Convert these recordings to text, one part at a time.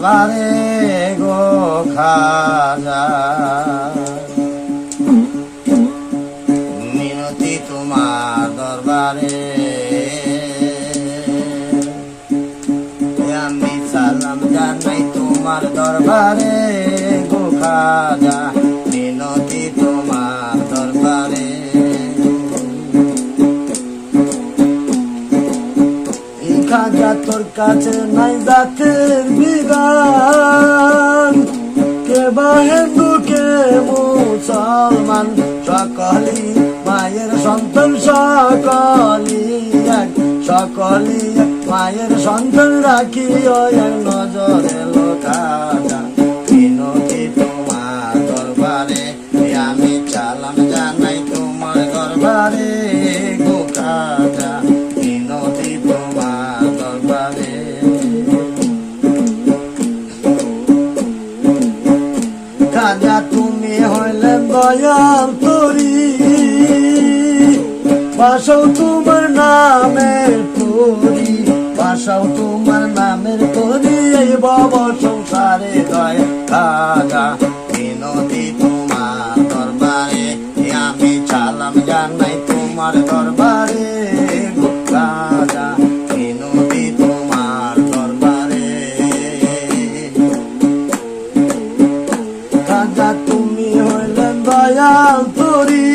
দরবারে গো খাজা, মিনতি তোমার দরবারে। আমি সালাম জানাই তোমার দরবারে গো খাজা, মিনতি তোমার দরবারে। খাজা তোর কাছে নাই জাতের বিধান, কে বা হিন্দু কে মুসলমান, সকলি মায়ের সন্তান, সকলি এক, সকলি এক মায়ের সন্তান রাখিও এক নজরে লো খাজা, মিনতি তোমার দরবারে। আমি সালাম জানাই তোমার দরবারে গো খাজা, মিনতি তোমার দরবারে। খাজা তুমি হইলেন দয়াল তরি, বাসাও তোমার নামের তরি, বাসাও তোমার নামের তরি, এই ভব সংসারে দয়া খাজা, মিনতি তোমার দরবারে। আমি সালাম জানাই তোমার দরবারে গো খাজা, মিনতি তোমার দরবারে। খাজা তুমি হইলেন দয়াল তরি,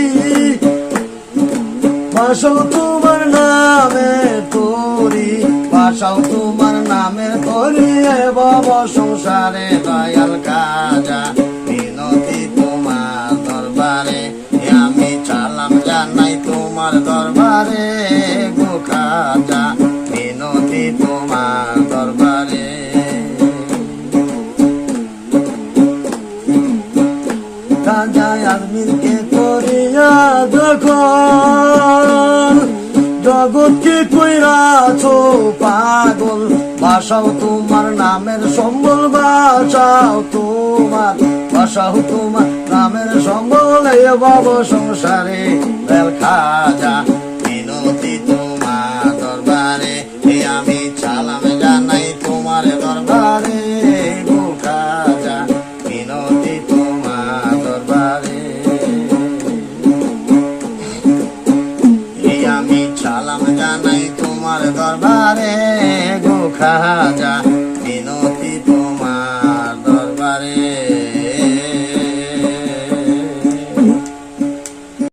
বাসাও তোমার নামে তরি, বাসাও তোমার নামের তরি, ভব সংসারে দয়াল খাজা, মিনতি তোমার দরবারে। আমি সালাম জানাই তোমার দরবারে গো খাজা, মিনতি তোমার দরবারে। খাজা আদমিনকে করিয়া যখন জগৎকে কইরাছো পাগল, বাসাও তোমার নামের সম্বল, বাসাও তোমার, বাসাও তোমার নামের সম্বল, এ ভব সংসারে দয়াল খাজা, মিনতি তোমার দরবারে। আমি সালাম জানাই তোমার দরবারে গো খাজা, মিনতি তোমার দরবারে। আমি সালাম জানাই তোমার দরবারে গো খাজা,